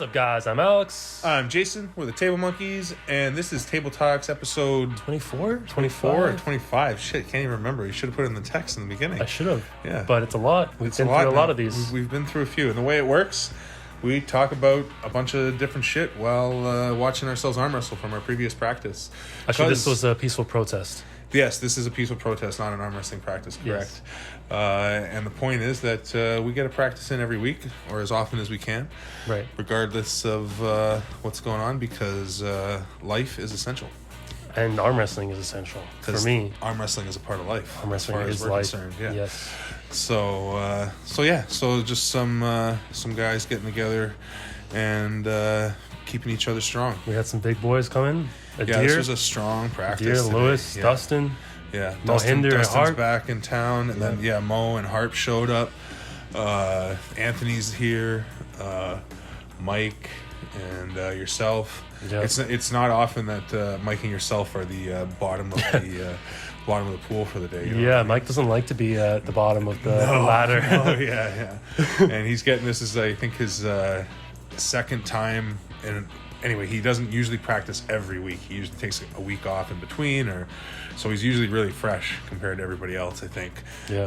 What's up, guys? I'm Alex. I'm Jason. We're the Table Monkeys, and this is Table Talks episode 24? 24 or 25. Shit, can't even remember. You should have put it in the text in the beginning. I should have. Yeah. But it's a lot. We've been through a lot of these. We've been through a few. And the way it works, we talk about a bunch of different shit while watching ourselves arm wrestle from our previous practice. Actually, this was a peaceful protest. Yes, this is a peaceful protest, not an arm wrestling practice, correct? Yes. And the point is that we get a practice in every week, or as often as we can, right? Regardless of what's going on, because life is essential. And arm wrestling is essential for me. Arm wrestling is a part of life. Arm wrestling is life. Yeah. Yes. So just some guys getting together and keeping each other strong. We had some big boys coming. This was a strong practice. Deer, Lewis, Dustin. Yeah, Dustin's Harp back in town, and then Mo and Harp showed up. Anthony's here, Mike, and yourself. Yep. It's not often that Mike and yourself are the bottom of the bottom of the pool for the day. You know Mike doesn't like to be at the bottom of the ladder. And he's getting this is I think his second time. And anyway, he doesn't usually practice every week. He usually takes a week off in between, so he's usually really fresh compared to everybody else, I think. Yeah.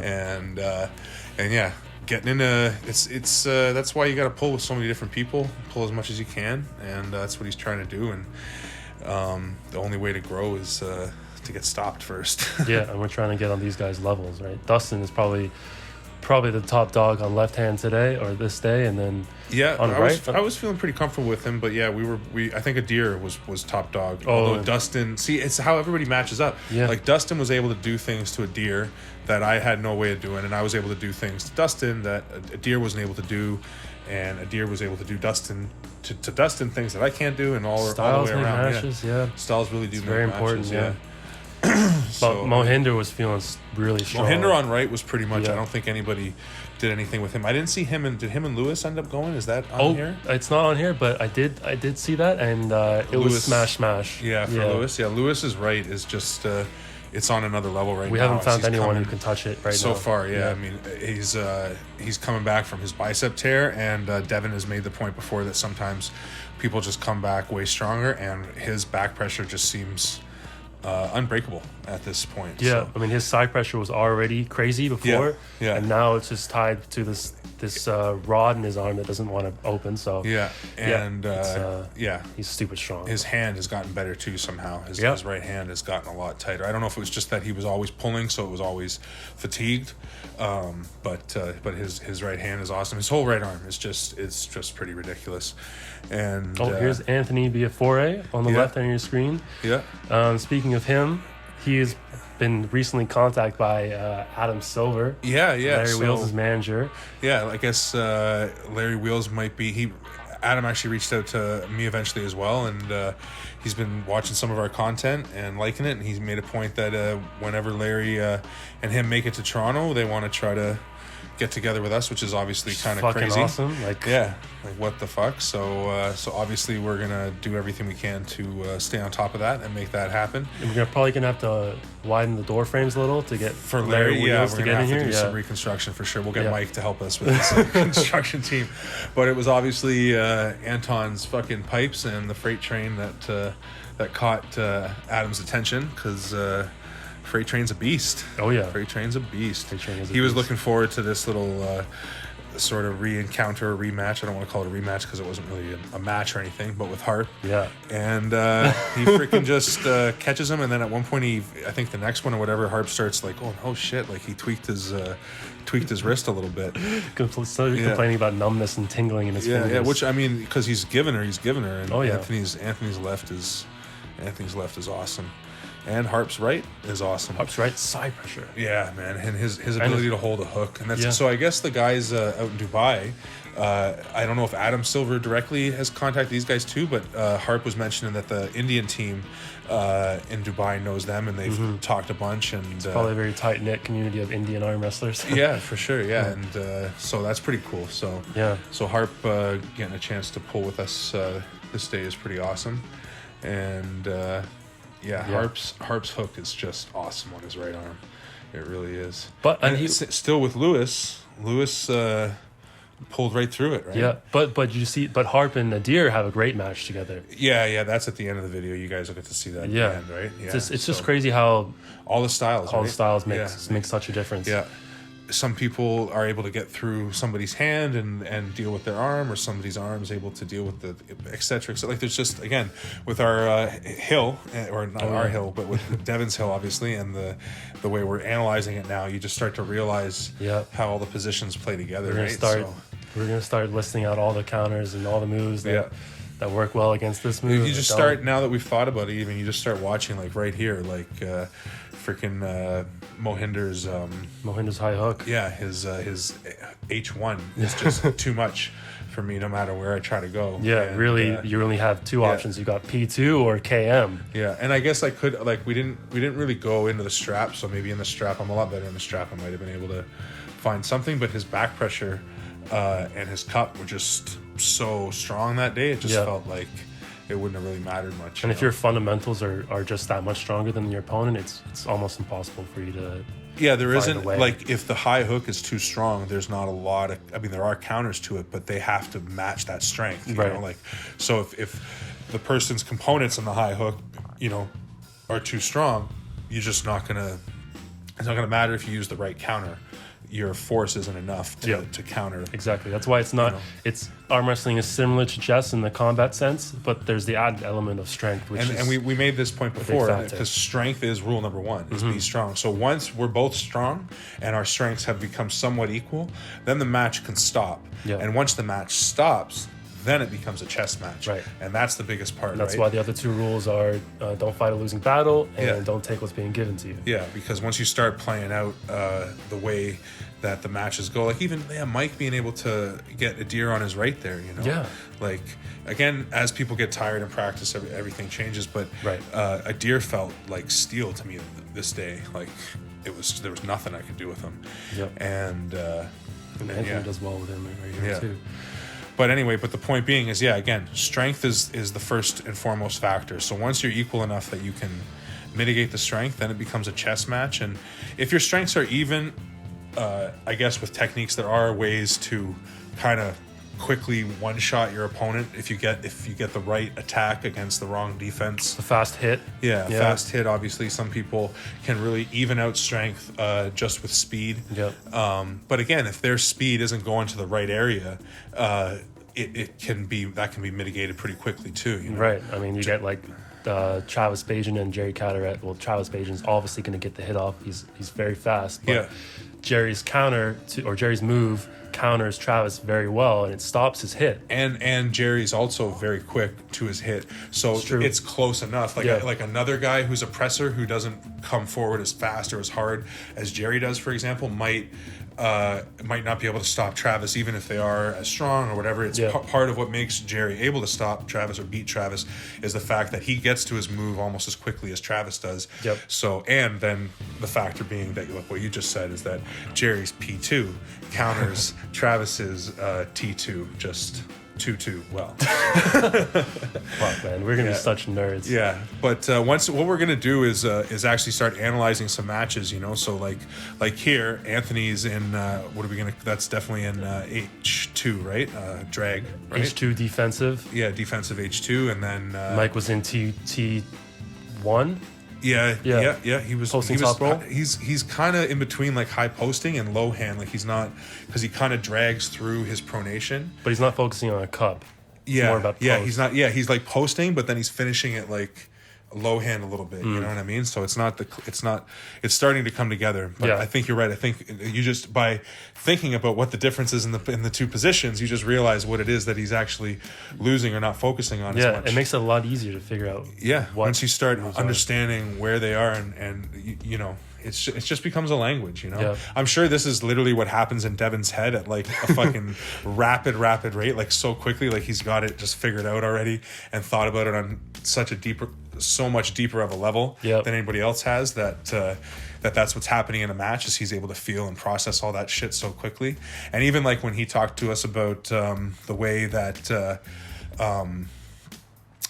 And getting into it's that's why you got to pull with so many different people, pull as much as you can, and that's what he's trying to do. And the only way to grow is to get stopped first. Yeah, and we're trying to get on these guys' levels, right? Dustin is probably the top dog on left hand today or this day, and then on right. I was feeling pretty comfortable with him, but I think Adir was top dog. Although Dustin, it's how everybody matches up. Yeah. Like Dustin was able to do things to Adir that I had no way of doing, and I was able to do things to Dustin that Adir wasn't able to do, and Adir was able to do Dustin to Dustin things that I can't do, and all the way around. Matches, Styles really do. It's very important. Matches, But Mohinder was feeling really strong. Mohinder on right was pretty much. I don't think anybody did anything with him. I didn't see him. Did him and Lewis end up going? Is that on here? It's not on here, but I did see that, and it was smash. Yeah, for Lewis. Yeah, Lewis's right is just it's on another level right now. We haven't found anyone who can touch it right now. So far, yeah. I mean, he's coming back from his bicep tear, and Devin has made the point before that sometimes people just come back way stronger, and his back pressure just seems unbreakable at this point. Yeah, so. I mean, his side pressure was already crazy before, and now it's just tied to this rod in his arm that doesn't want to open. So he's stupid strong. His hand has gotten better too somehow. His right hand has gotten a lot tighter. I don't know if it was just that he was always pulling, so it was always fatigued. But his right hand is awesome. His whole right arm is just pretty ridiculous. And here's Anthony Biafore on the left hand of your screen. Yeah. Speaking of him, he has been recently contacted by Adam Silver. Larry Wheels' manager. Yeah, I guess Larry Wheels might be. Adam actually reached out to me eventually as well, and he's been watching some of our content and liking it. And he's made a point that whenever Larry and him make it to Toronto, they want to try to get together with us, which is obviously kind of crazy. Awesome. Like what the fuck. So obviously we're gonna do everything we can to stay on top of that and make that happen. And we're probably gonna have to widen the door frames a little to get for Larry Wheels to get in here. Do some reconstruction for sure. We'll get Mike to help us with this construction team. But it was obviously Anton's fucking pipes and the freight train that caught Adam's attention, because Freight Train's a beast. Oh yeah, Freight Train's a beast. He was looking forward to this little sort of re-encounter, or rematch. I don't want to call it a rematch because it wasn't really a match or anything, but with Harp. Yeah. And he freaking just catches him, and then at one point I think the next one or whatever, Harp starts like, oh shit, like he tweaked his wrist a little bit. Complaining about numbness and tingling in his fingers. Yeah, which I mean, because he's given her, and Anthony's left is awesome. And Harp's right is awesome. Harp's right, side pressure. Yeah, man, and his ability to hold a hook, and that's so. I guess the guys out in Dubai. I don't know if Adam Silver directly has contacted these guys too, but Harp was mentioning that the Indian team in Dubai knows them, and they've talked a bunch. And it's probably a very tight knit community of Indian arm wrestlers. Yeah, for sure. Yeah, and so that's pretty cool. So so Harp getting a chance to pull with us this day is pretty awesome, and. Harp's hook is just awesome on his right arm. It really is. And he's still with Lewis. Lewis pulled right through it, right? Yeah, but you see, but Harp and Nadir have a great match together. Yeah, that's at the end of the video. You guys will get to see that. Yeah, at the end, right? Yeah, it's just crazy how all the styles make such a difference. Yeah. Some people are able to get through somebody's hand and deal with their arm, or somebody's arm is able to deal with the et cetera. Like there's just, again, with our hill, or not our hill, but with Devin's hill, obviously, and the way we're analyzing it now, you just start to realize how all the positions play together. We're gonna start listing out all the counters and all the moves that work well against this move. You just start, now that we've thought about it, even you just start watching, like right here, like freaking Mohinder's high hook. Yeah, his H1 is just too much for me, no matter where I try to go. Yeah, and, really, you only have two options. You got P2 or KM. Yeah, and I guess I could, like, we didn't really go into the strap, so maybe in the strap, I'm a lot better in the strap. I might have been able to find something, but his back pressure and his cup were just so strong that day. It just felt like it wouldn't have really mattered much. And if your fundamentals are just that much stronger than your opponent, it's almost impossible for you to. Yeah, there isn't, like, if the high hook is too strong, there's not a lot of, I mean, there are counters to it, but they have to match that strength, you know, like, so if the person's components in the high hook, you know, are too strong, you're just not gonna, it's not gonna matter if you use the right counter. Your force isn't enough to counter. Exactly. That's why it's not, you know, it's arm wrestling is similar to chess in the combat sense, but there's the added element of strength, which and we made this point before, because strength is rule number one, is be strong. So once we're both strong and our strengths have become somewhat equal, then the match can stop. And once the match stops, then it becomes a chess match. And that's the biggest part. And that's why the other two rules are don't fight a losing battle and don't take what's being given to you. Yeah, because once you start playing out the way that the matches go, like even Mike being able to get a deer on his right there, you know, like, again, as people get tired in practice, everything changes, but a deer felt like steel to me this day. Like there was nothing I could do with him. And Anthony does well with him right here too. But anyway, the point being is, again, strength is the first and foremost factor. So once you're equal enough that you can mitigate the strength, then it becomes a chess match. And if your strengths are even, I guess with techniques, there are ways to kind of quickly one-shot your opponent if you get the right attack against the wrong defense. A fast hit. Fast hit. Obviously, some people can really even out strength just with speed. But again, if their speed isn't going to the right area, it can be mitigated pretty quickly too. You know? Right. I mean, you get like Travis Bajan and Jerry Carteret. Well, Travis Bajan's obviously going to get the hit off. He's very fast. But Jerry's Jerry's move counters Travis very well, and it stops his hit. And Jerry's also very quick to his hit, so it's close enough. Like another guy who's a presser who doesn't come forward as fast or as hard as Jerry does, for example, might not be able to stop Travis, even if they are as strong or whatever. It's part of what makes Jerry able to stop Travis or beat Travis is the fact that he gets to his move almost as quickly as Travis does. So, and then the factor being that, look, what you just said is that Jerry's P2 counters Travis's T2 just 2-2 well. Fuck, man, we're gonna be such nerds. But once, what we're gonna do is actually start analyzing some matches, you know. So like here, Anthony's in what are we gonna? That's definitely in H2, right? Drag, right? H2 defensive. Yeah, defensive H2, and then Mike was in T1. Yeah. He was posting top roll. He's kind of in between like high posting and low hand. Like he's not, because he kind of drags through his pronation. But he's not focusing on a cup. It's more about post. He's not. Yeah, he's like posting, but then he's finishing it like low hand a little bit. You know what I mean? So it's starting to come together. But I think you're right. I think you just, by thinking about what the difference is in the two positions, you just realize what it is that he's actually losing or not focusing on as much. It makes it a lot easier to figure out. Once you start understanding where they are and you know, it just becomes a language, you know. I'm sure this is literally what happens in Devin's head at like a fucking rapid rate, like so quickly, like he's got it just figured out already and thought about it on so much deeper of a level than anybody else has, that's what's happening in a match, is he's able to feel and process all that shit so quickly. And even like when he talked to us about the way that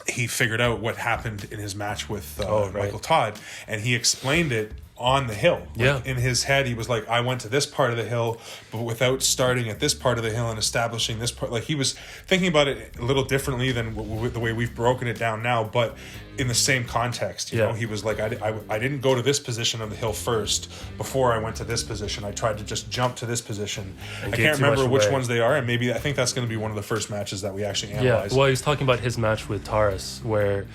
he figured out what happened in his match with Michael Todd, and he explained it on the hill. Yeah. In his head, he was like, I went to this part of the hill, but without starting at this part of the hill and establishing this part. Like, he was thinking about it a little differently than the way we've broken it down now, but in the same context. You know, he was like, I didn't go to this position of the hill first before I went to this position. I tried to just jump to this position. I can't remember which ones they are, and maybe I think that's going to be one of the first matches that we actually analyze. Yeah, well, he was talking about his match with Taurus, where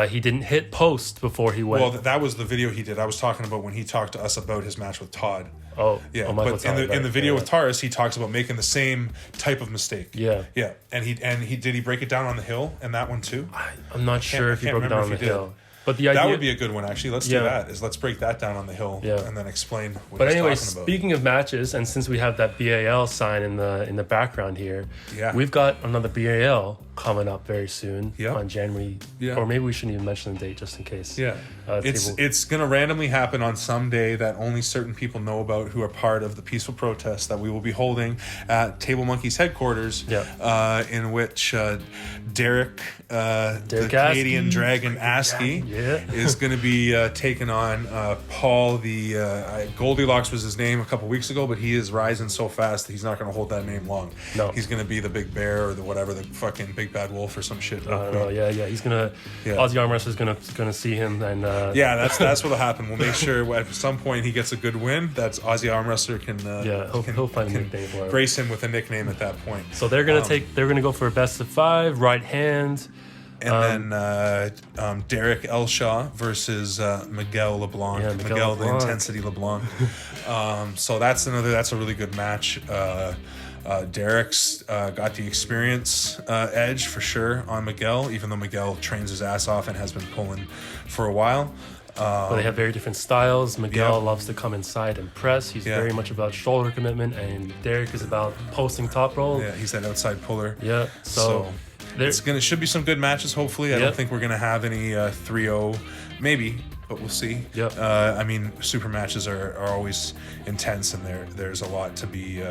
he didn't hit post before he went. Well, that was the video he did. I was talking about when he talked to us about his match with Todd. Oh, yeah. But in the video with Taurus, he talks about making the same type of mistake. Yeah, yeah. And he did he break it down on the hill and that one too? I'm not sure if he broke it down on the hill. But the idea, that would be a good one, actually. Let's do that. Let's break that down on the hill and then explain what he's talking about. Speaking of matches, and since we have that BAL sign in the background here, we've got another BAL coming up very soon on January. Yeah. Or maybe we shouldn't even mention the date just in case. Yeah. It's going to randomly happen on some day that only certain people know about who are part of the peaceful protest that we will be holding at Table Monkeys headquarters, in which Derek the Canadian Dragon Askey is going to be taking on Paul. The Goldilocks was his name a couple weeks ago, but he is rising so fast that he's not going to hold that name long. No. He's going to be the Big Bear or the whatever, the fucking Big Bad Wolf or some shit. He's gonna Aussie Arm Wrestler's gonna see him and that's what'll happen. We'll make sure at some point he gets a good win. That's Aussie Arm Wrestler can he'll find a nickname for him. Grace him with a nickname at that point. So they're gonna go for a best of 5 right hand. And then Derek Elshaw versus Miguel LeBlanc. Miguel the Intensity LeBlanc. So that's a really good match. Derek's got the experience edge for sure on Miguel, even though Miguel trains his ass off and has been pulling for a while. But they have very different styles. Miguel loves to come inside and press. He's very much about shoulder commitment, and Derek is about posting top roll. Yeah, he's that outside puller. Yeah, so should be some good matches. Hopefully, I don't think we're gonna have any 3-0, maybe. But we'll see. Yep. I mean, super matches are always intense, and there's a lot to be.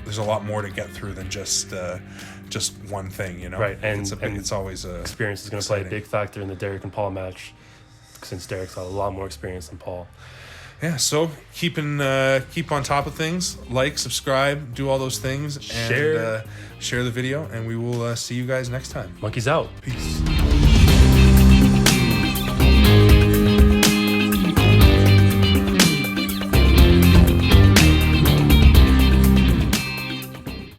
There's a lot more to get through than just one thing, you know. Right, and it's always experience is going to play a big factor in the Derek and Paul match, since Derek's got a lot more experience than Paul. Yeah, so keep on top of things. Like, subscribe, do all those things, and share the video, and we will see you guys next time. Monkeys out. Peace.